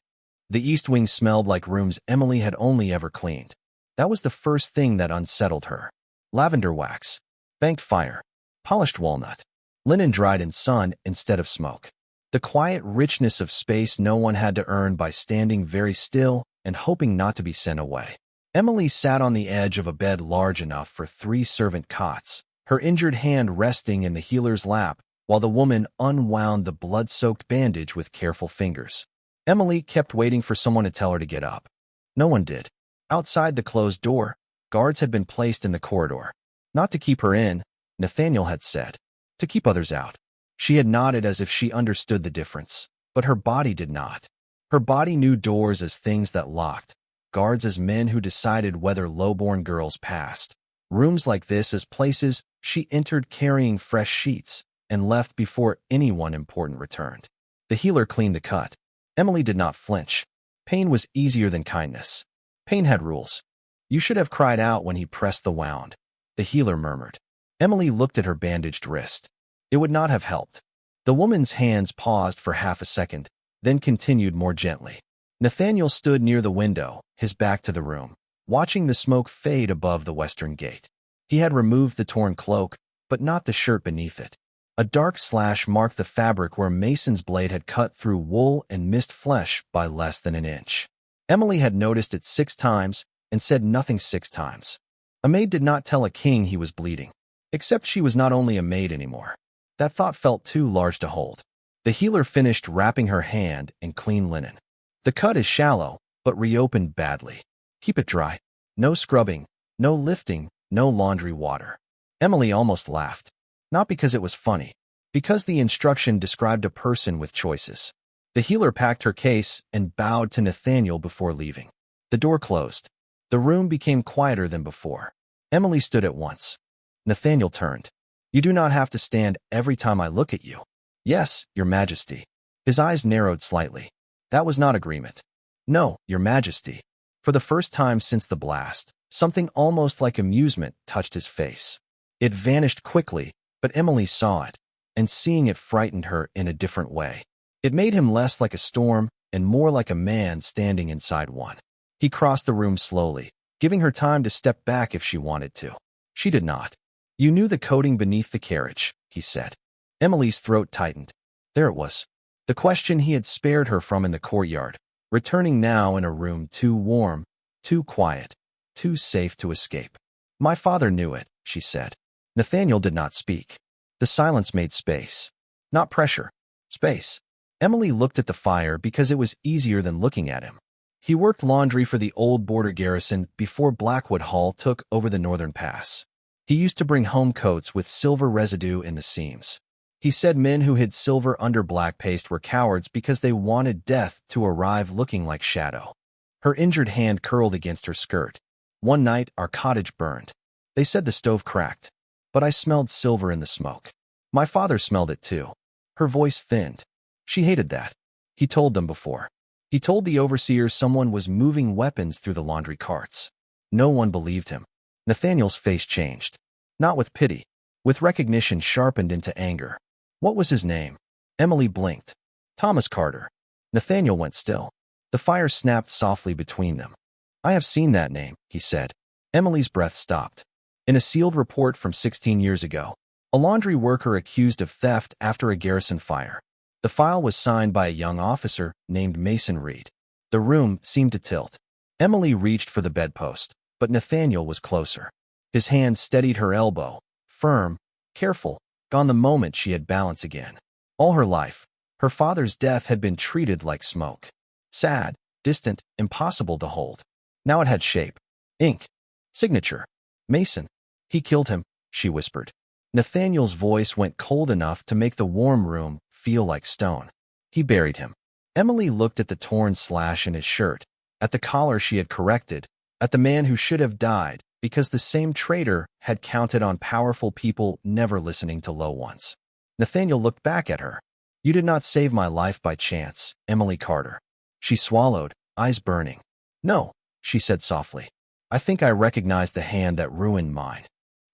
The East Wing smelled like rooms Emily had only ever cleaned. That was the first thing that unsettled her. Lavender wax, banked fire, polished walnut, linen dried in sun instead of smoke. The quiet richness of space no one had to earn by standing very still and hoping not to be sent away. Emily sat on the edge of a bed large enough for 3 servant cots, her injured hand resting in the healer's lap, while the woman unwound the blood-soaked bandage with careful fingers. Emily kept waiting for someone to tell her to get up. No one did. Outside the closed door, guards had been placed in the corridor. Not to keep her in, Nathaniel had said. To keep others out. She had nodded as if she understood the difference, but her body did not. Her body knew doors as things that locked, guards as men who decided whether lowborn girls passed. Rooms like this as places she entered carrying fresh sheets and left before anyone important returned. The healer cleaned the cut. Emily did not flinch. Pain was easier than kindness. Pain had rules. "You should have cried out when he pressed the wound," the healer murmured. Emily looked at her bandaged wrist. It would not have helped. The woman's hands paused for half a second, then continued more gently. Nathaniel stood near the window, his back to the room, watching the smoke fade above the western gate. He had removed the torn cloak, but not the shirt beneath it. A dark slash marked the fabric where Mason's blade had cut through wool and missed flesh by less than an inch. Emily had noticed it 6 times and said nothing 6 times. A maid did not tell a king he was bleeding, except she was not only a maid anymore. That thought felt too large to hold. The healer finished wrapping her hand in clean linen. The cut is shallow, but reopened badly. Keep it dry. No scrubbing, no lifting, no laundry water. Emily almost laughed. Not because it was funny, because the instruction described a person with choices. The healer packed her case and bowed to Nathaniel before leaving. The door closed. The room became quieter than before. Emily stood at once. Nathaniel turned. You do not have to stand every time I look at you. Yes, Your Majesty. His eyes narrowed slightly. That was not agreement. No, Your Majesty. For the first time since the blast, something almost like amusement touched his face. It vanished quickly, but Emily saw it, and seeing it frightened her in a different way. It made him less like a storm and more like a man standing inside one. He crossed the room slowly, giving her time to step back if she wanted to. She did not. You knew the coating beneath the carriage, he said. Emily's throat tightened. There it was. The question he had spared her from in the courtyard, returning now in a room too warm, too quiet, too safe to escape. My father knew it, she said. Nathaniel did not speak. The silence made space. Not pressure. Space. Emily looked at the fire because it was easier than looking at him. He worked laundry for the old border garrison before Blackwood Hall took over the northern pass. He used to bring home coats with silver residue in the seams. He said men who hid silver under black paste were cowards because they wanted death to arrive looking like shadow. Her injured hand curled against her skirt. One night, our cottage burned. They said the stove cracked, but I smelled silver in the smoke. My father smelled it too. Her voice thinned. She hated that. He told them before. He told the overseers someone was moving weapons through the laundry carts. No one believed him. Nathaniel's face changed. Not with pity, with recognition sharpened into anger. What was his name? Emily blinked. Thomas Carter. Nathaniel went still. The fire snapped softly between them. I have seen that name, he said. Emily's breath stopped. In a sealed report from 16 years ago, a laundry worker accused of theft after a garrison fire. The file was signed by a young officer named Mason Reed. The room seemed to tilt. Emily reached for the bedpost, but Nathaniel was closer. His hand steadied her elbow, firm, careful, gone the moment she had balance again. All her life, her father's death had been treated like smoke. Sad, distant, impossible to hold. Now it had shape. Ink. Signature. Mason. He killed him, she whispered. Nathaniel's voice went cold enough to make the warm room feel like stone. He buried him. Emily looked at the torn slash in his shirt, at the collar she had corrected, at the man who should have died because the same traitor had counted on powerful people never listening to low ones. Nathaniel looked back at her. You did not save my life by chance, Emily Carter. She swallowed, eyes burning. No, she said softly. I think I recognize the hand that ruined mine.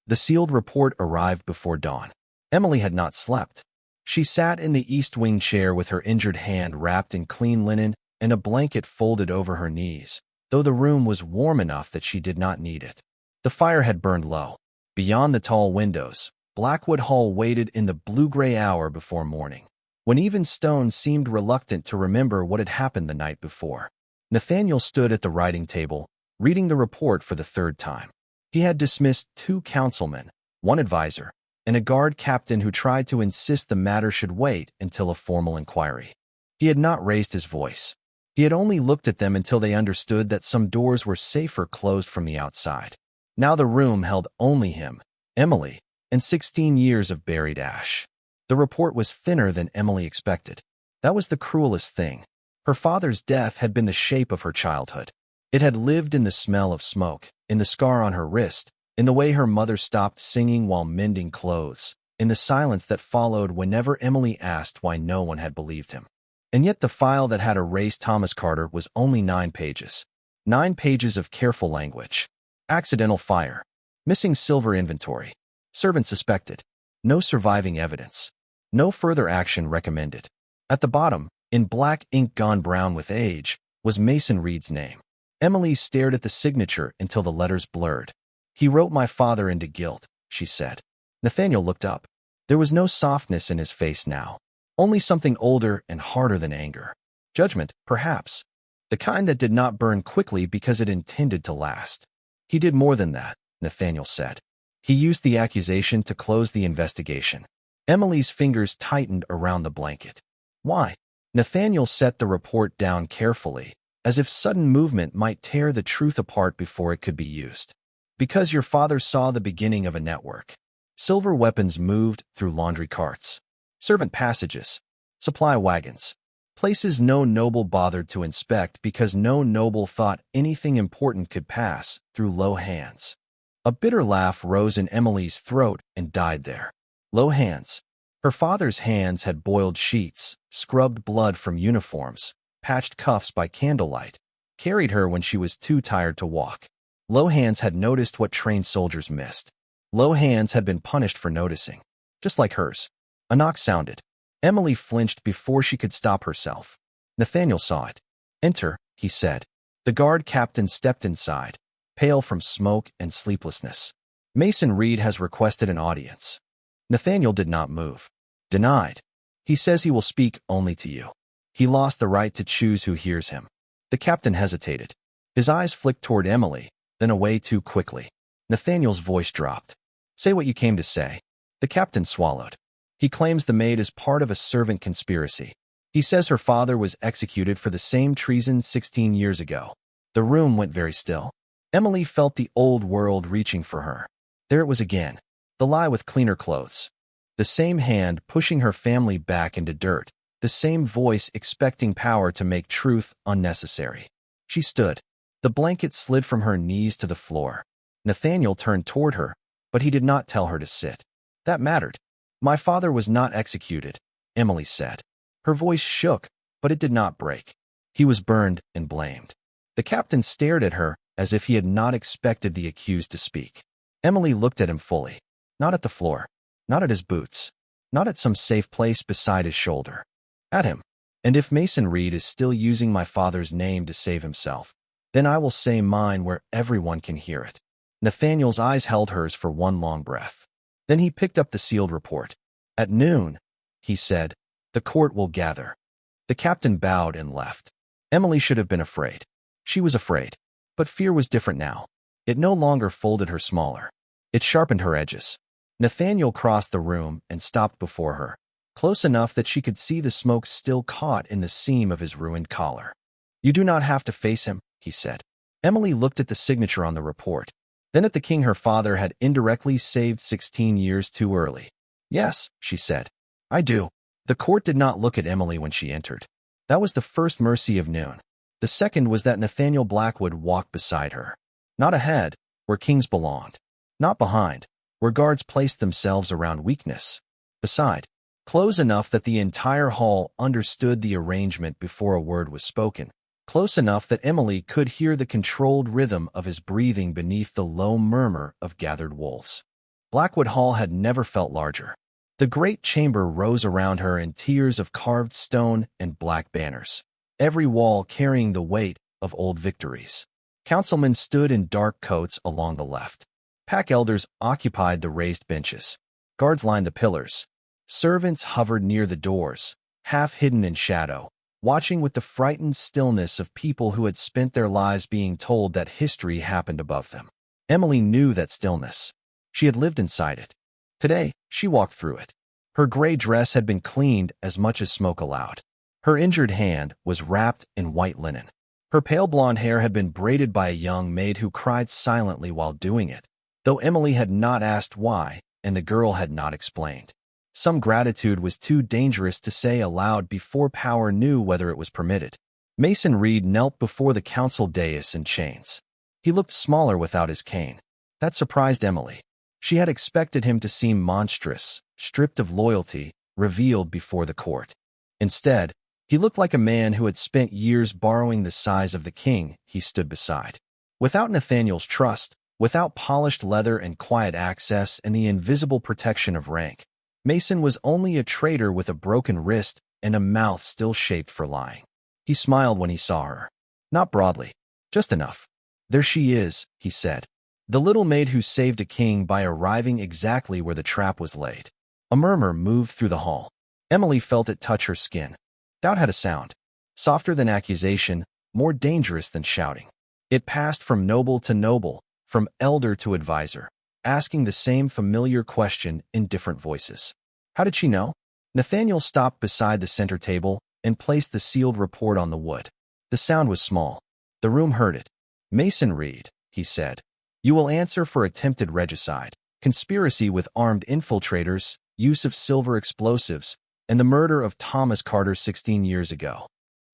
The sealed report arrived before dawn. Emily had not slept. She sat in the east wing chair with her injured hand wrapped in clean linen and a blanket folded over her knees, though the room was warm enough that she did not need it. The fire had burned low. Beyond the tall windows, Blackwood Hall waited in the blue-gray hour before morning, when even stone seemed reluctant to remember what had happened the night before. Nathaniel stood at the writing table, reading the report for the 3rd time. He had dismissed 2 councilmen, 1 advisor, and a guard captain who tried to insist the matter should wait until a formal inquiry. He had not raised his voice. He had only looked at them until they understood that some doors were safer closed from the outside. Now the room held only him, Emily, and 16 years of buried ash. The report was thinner than Emily expected. That was the cruelest thing. Her father's death had been the shape of her childhood. It had lived in the smell of smoke, in the scar on her wrist, in the way her mother stopped singing while mending clothes, in the silence that followed whenever Emily asked why no one had believed him. And yet the file that had erased Thomas Carter was only 9 pages. 9 pages of careful language. Accidental fire. Missing silver inventory. Servant suspected. No surviving evidence. No further action recommended. At the bottom, In black ink gone brown with age, was Mason Reed's name. Emily stared at the signature until the letters blurred. "He wrote my father into guilt," she said. Nathaniel looked up. There was no softness in his face now, only something older and harder than anger. Judgment, perhaps. The kind that did not burn quickly because it intended to last. "He did more than that," Nathaniel said. "He used the accusation to close the investigation." Emily's fingers tightened around the blanket. "Why?" Nathaniel set the report down carefully, as if sudden movement might tear the truth apart before it could be used. "Because your father saw the beginning of a network. Silver weapons moved through laundry carts, servant passages, supply wagons, places no noble bothered to inspect because no noble thought anything important could pass through low hands." A bitter laugh rose in Emily's throat and died there. Low hands. Her father's hands had boiled sheets, scrubbed blood from uniforms, patched cuffs by candlelight, carried her when she was too tired to walk. Low hands had noticed what trained soldiers missed. Low hands had been punished for noticing, just like hers. A knock sounded. Emily flinched before she could stop herself. Nathaniel saw it. "Enter," he said. The guard captain stepped inside, pale from smoke and sleeplessness. "Mason Reed has requested an audience." Nathaniel did not move. "Denied. He says he will speak only to you. He lost the right to choose who hears him." The captain hesitated. His eyes flicked toward Emily, then away too quickly. Nathaniel's voice dropped. "Say what you came to say." The captain swallowed. "He claims the maid is part of a servant conspiracy. He says her father was executed for the same treason 16 years ago." The room went very still. Emily felt the old world reaching for her. There it was again. The lie with cleaner clothes. The same hand pushing her family back into dirt. The same voice expecting power to make truth unnecessary. She stood. The blanket slid from her knees to the floor. Nathaniel turned toward her, but he did not tell her to sit. That mattered. "My father was not executed," Emily said. Her voice shook, but it did not break. "He was burned and blamed." The captain stared at her as if he had not expected the accused to speak. Emily looked at him fully. Not at the floor. Not at his boots. Not at some safe place beside his shoulder. At him. "And if Mason Reed is still using my father's name to save himself, then I will say mine where everyone can hear it." Nathaniel's eyes held hers for one long breath. Then he picked up the sealed report. "At noon," he said, "the court will gather." The captain bowed and left. Emily should have been afraid. She was afraid. But fear was different now. It no longer folded her smaller. It sharpened her edges. Nathaniel crossed the room and stopped before her, close enough that she could see the smoke still caught in the seam of his ruined collar. "You do not have to face him," he said. Emily looked at the signature on the report, then at the king her father had indirectly saved 16 years too early. "Yes," she said, "I do." The court did not look at Emily when she entered. That was the first mercy of noon. The second was that Nathaniel Blackwood walked beside her. Not ahead, where kings belonged. Not behind, where guards placed themselves around weakness. Beside, close enough that the entire hall understood the arrangement before a word was spoken. Close enough that Emily could hear the controlled rhythm of his breathing beneath the low murmur of gathered wolves. Blackwood Hall had never felt larger. The great chamber rose around her in tiers of carved stone and black banners, every wall carrying the weight of old victories. Councilmen stood in dark coats along the left. Pack elders occupied the raised benches. Guards lined the pillars. Servants hovered near the doors, half hidden in shadow, watching with the frightened stillness of people who had spent their lives being told that history happened above them. Emily knew that stillness. She had lived inside it. Today, she walked through it. Her gray dress had been cleaned as much as smoke allowed. Her injured hand was wrapped in white linen. Her pale blonde hair had been braided by a young maid who cried silently while doing it, though Emily had not asked why, and the girl had not explained. Some gratitude was too dangerous to say aloud before power knew whether it was permitted. Mason Reed knelt before the council dais in chains. He looked smaller without his cane. That surprised Emily. She had expected him to seem monstrous, stripped of loyalty, revealed before the court. Instead, he looked like a man who had spent years borrowing the size of the king he stood beside. Without Nathaniel's trust, without polished leather and quiet access and the invisible protection of rank, Mason was only a traitor with a broken wrist and a mouth still shaped for lying. He smiled when he saw her. Not broadly, just enough. There she is, he said. The little maid who saved a king by arriving exactly where the trap was laid. A murmur moved through the hall. Emily felt it touch her skin. Doubt had a sound, softer than accusation, more dangerous than shouting. It passed from noble to noble, from elder to advisor, asking the same familiar question in different voices. How did she know? Nathaniel stopped beside the center table and placed the sealed report on the wood. The sound was small. The room heard it. Mason Reed, he said. You will answer for attempted regicide, conspiracy with armed infiltrators, use of silver explosives, and the murder of Thomas Carter 16 years ago.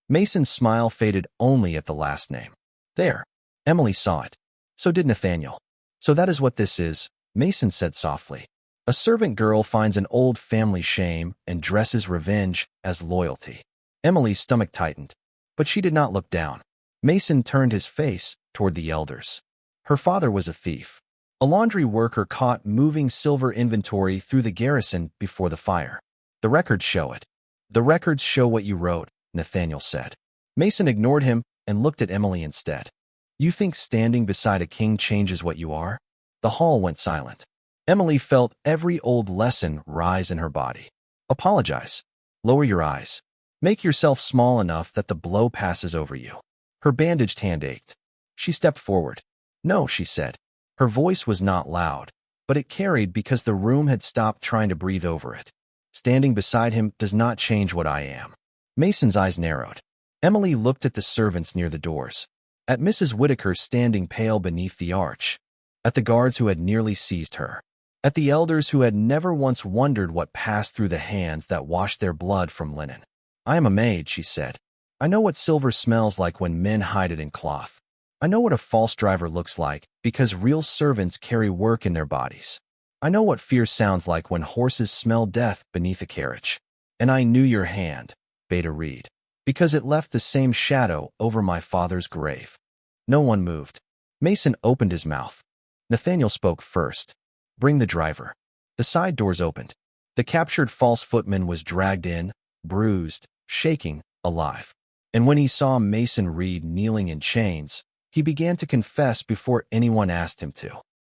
Mason's smile faded only at the last name. There. Emily saw it. So did Nathaniel. So that is what this is, Mason said softly. A servant girl finds an old family shame and dresses revenge as loyalty. Emily's stomach tightened, but she did not look down. Mason turned his face toward the elders. Her father was a thief, a laundry worker caught moving silver inventory through the garrison before the fire. The records show it. The records show what you wrote, Nathaniel said. Mason ignored him and looked at Emily instead. You think standing beside a king changes what you are? The hall went silent. Emily felt every old lesson rise in her body. Apologize. Lower your eyes. Make yourself small enough that the blow passes over you. Her bandaged hand ached. She stepped forward. No, she said. Her voice was not loud, but it carried because the room had stopped trying to breathe over it. Standing beside him does not change what I am. Mason's eyes narrowed. Emily looked at the servants near the doors, at Mrs. Whitaker standing pale beneath the arch, at the guards who had nearly seized her, at the elders who had never once wondered what passed through the hands that washed their blood from linen. I am a maid, she said. I know what silver smells like when men hide it in cloth. I know what a false driver looks like because real servants carry work in their bodies. I know what fear sounds like when horses smell death beneath a carriage. And I knew your hand, Beta Reed, because it left the same shadow over my father's grave. No one moved. Mason opened his mouth. Nathaniel spoke first. Bring the driver. The side doors opened. The captured false footman was dragged in, bruised, shaking, alive. And when he saw Mason Reed kneeling in chains, he began to confess before anyone asked him to.